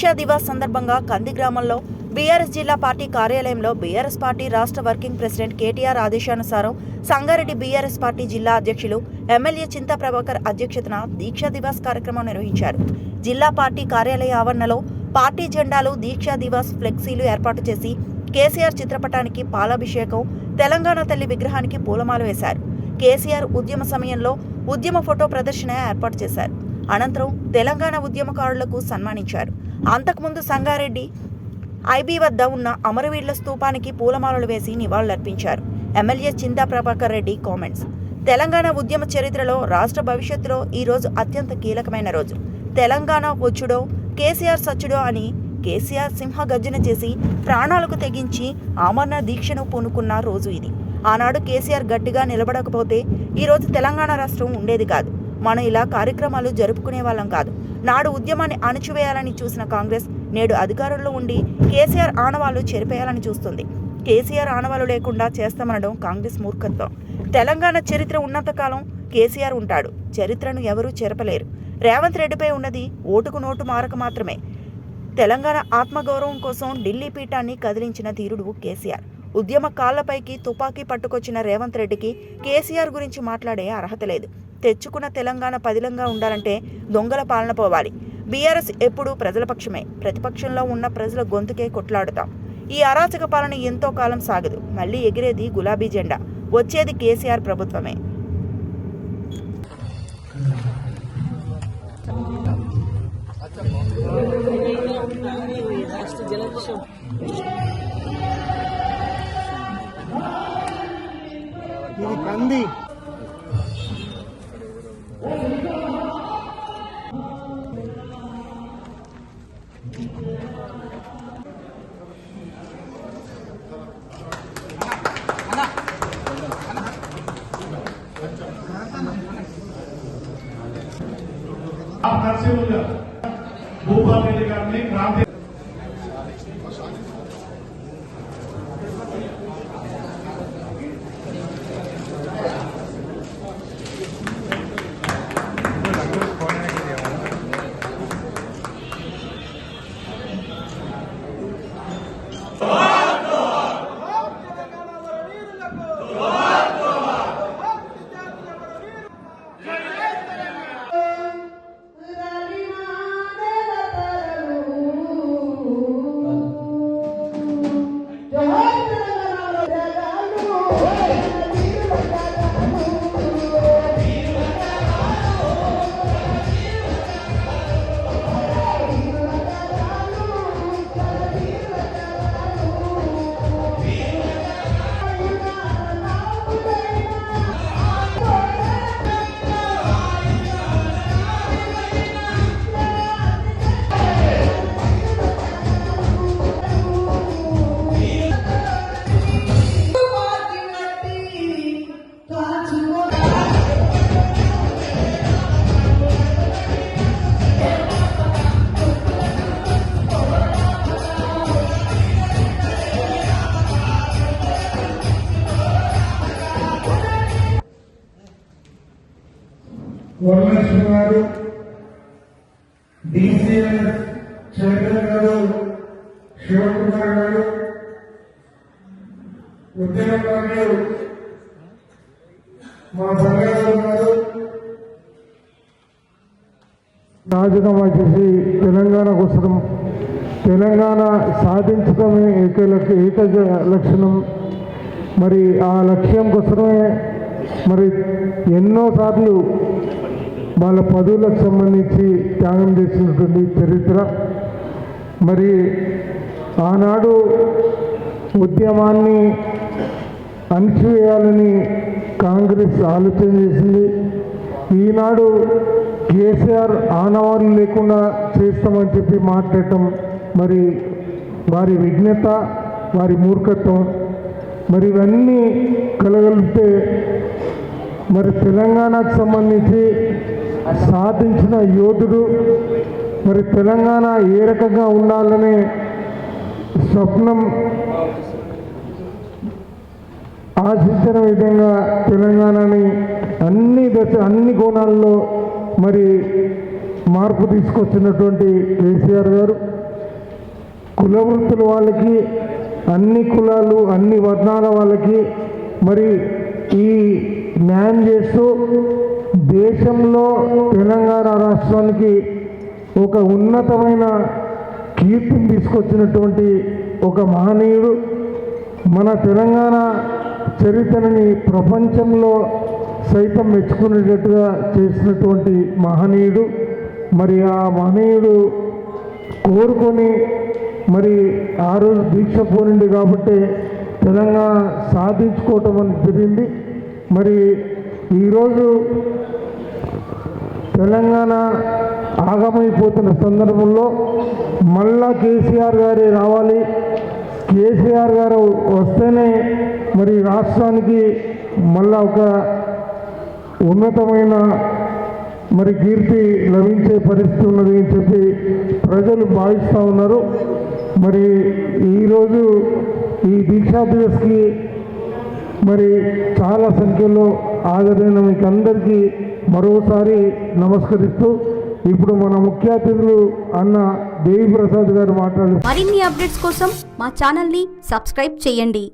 దీక్షా దివాస్ సందర్భంగా కంది గ్రామంలో బీఆర్ఎస్ జిల్లా పార్టీ కార్యాలయంలో బీఆర్ఎస్ పార్టీ రాష్ట్ర వర్కింగ్ ప్రెసిడెంట్ కేటీఆర్ ఆదేశానుసారం సంగారెడ్డి బీఆర్ఎస్ పార్టీ జిల్లా అధ్యక్షులు ఎమ్మెల్యే చింతా ప్రభాకర్ అధ్యక్షతన దీక్షా దివాస్ కార్యక్రమం నిర్వహించారు. జిల్లా పార్టీ కార్యాలయ ఆవరణలో పార్టీ జెండాలు, దీక్షా దివాస్ ఫ్లెక్సీలు ఏర్పాటు చేసి కేసీఆర్ చిత్రపటానికి పాలాభిషేకం, తెలంగాణ తల్లి విగ్రహానికి పూలమాల వేశారు. కేసీఆర్ ఉద్యమ సమయంలో ఉద్యమ ఫోటో ప్రదర్శన ఏర్పాటు చేశారు. అనంతరం తెలంగాణ ఉద్యమకారులకు సన్మానించారు. అంతకుముందు సంగారెడ్డి ఐబీ వద్ద ఉన్న అమరవీరుల స్తూపానికి పూలమాలలు వేసి నివాళులర్పించారు. MLA Chinta Prabhakar Reddy comments. తెలంగాణ ఉద్యమ చరిత్రలో, రాష్ట్ర భవిష్యత్తులో ఈరోజు అత్యంత కీలకమైన రోజు. తెలంగాణ వచ్చుడో కేసీఆర్ సచ్చుడో అని కేసీఆర్ సింహగర్జన చేసి ప్రాణాలకు తెగించి ఆమరణ దీక్షను పూనుకున్న రోజు ఇది. ఆనాడు కేసీఆర్ గట్టిగా నిలబడకపోతే ఈరోజు తెలంగాణ రాష్ట్రం ఉండేది కాదు. మనం ఇలా కార్యక్రమాలు జరుపుకునే వాళ్ళం కాదు. నాడు ఉద్యమాన్ని అణచివేయాలని చూసిన కాంగ్రెస్ నేడు అధికారంలో ఉండి కేసీఆర్ ఆనవాళ్లు చెరిపేయాలని చూస్తుంది. కేసీఆర్ ఆనవాళ్లు లేకుండా చేస్తామనడం కాంగ్రెస్ మూర్ఖత్వం. తెలంగాణ చరిత్ర ఉన్నంతకాలం కేసీఆర్ ఉంటాడు. చరిత్రను ఎవరూ చెరపలేరు. రేవంత్ రెడ్డిపై ఉన్నది ఓటుకు నోటు మారక మాత్రమే. తెలంగాణ ఆత్మగౌరవం కోసం ఢిల్లీ పీఠాన్ని కదిలించిన ధీరుడు కేసీఆర్. ఉద్యమ కాళ్లపైకి తుపాకీ పట్టుకొచ్చిన రేవంత్ రెడ్డికి కేసీఆర్ గురించి మాట్లాడే అర్హత లేదు. తెచ్చుకున్న తెలంగాణ పదిలంగా ఉండాలంటే దొంగల పాలన పోవాలి. బీఆర్ఎస్ ఎప్పుడూ ప్రజల పక్షమే. ప్రతిపక్షంలో ఉన్న ప్రజల గొంతుకే కొట్లాడుతాం. ఈ అరాచక పాలన ఎంతో కాలం సాగదు. మళ్ళీ ఎగిరేది గులాబీ జెండా. వచ్చేది కేసీఆర్ ప్రభుత్వమే. కంది భూపాల్ రెడ్డి గారిని క్రాంతి వరలక్ష్మి గారు, డిసిఎస్ చైర్మన్ గారు, శివకుమార్ గారు, ఉద్యమకారులు మా సంఘాలు గారు రాజీనామా చేసి తెలంగాణ కోసం, తెలంగాణ సాధించడమే ఏక లక్షణం. మరి ఆ లక్ష్యం కోసమే మరి ఎన్నోసార్లు వాళ్ళ పదవులకు సంబంధించి త్యాగం చేసినటువంటి చరిత్ర. మరి ఆనాడు ఉద్యమాన్ని అణచివేయాలని కాంగ్రెస్ ఆలోచన చేసింది. ఈనాడు కేసీఆర్ ఆనవాళ్ళు లేకుండా చేస్తామని చెప్పి మాట్లాడటం మరి వారి విఘ్నత, వారి మూర్ఖత్వం. మరి ఇవన్నీ కలగలిపితే మరి తెలంగాణకు సంబంధించి సాధించిన యోధుడు, మరి తెలంగాణ ఏ రకంగా ఉండాలనే స్వప్నం ఆశించిన విధంగా తెలంగాణని అన్ని కోణాల్లో మరి మార్పు తీసుకొచ్చినటువంటి కేసీఆర్ గారు. కుల వృత్తుల వాళ్ళకి, అన్ని కులాలు అన్ని వర్ణాల వాళ్ళకి మరి ఈ న్యాయం చేస్తూ దేశంలో తెలంగాణ రాష్ట్రానికి ఒక ఉన్నతమైన కీర్తిని తీసుకొచ్చినటువంటి ఒక మహనీయుడు, మన తెలంగాణ చరిత్రని ప్రపంచంలో సైతం మెచ్చుకునేటట్టుగా చేసినటువంటి మహనీయుడు. మరి ఆ మహనీయుడు కోరుకొని మరి ఆ రోజు దీక్ష పోనింది కాబట్టి తెలంగాణ సాధించుకోవటం అని జరిగింది. మరి ఈరోజు తెలంగాణ ఆగమైపోతున్న సందర్భంలో మళ్ళా కేసీఆర్ గారే రావాలి, కేసీఆర్ గారు వస్తేనే మరి రాష్ట్రానికి మళ్ళా ఒక ఉన్నతమైన మరి కీర్తి లభించే పరిస్థితి ఉన్నది అని చెప్పి ప్రజలు భావిస్తూ ఉన్నారు. మరి ఈరోజు ఈ దీక్షా దివస్కి మరి చాలా సంఖ్యలో హాజరైన మీకు అందరికీ మరోసారి నమస్కరిస్తూ ఇప్పుడు మన ముఖ్య అతిథులు అన్న దేవి ప్రసాద్ గారు మాట్లాడుతున్నారు. మరిన్ని అప్డేట్స్ కోసం మా ఛానల్ని సబ్స్క్రైబ్ చేయండి.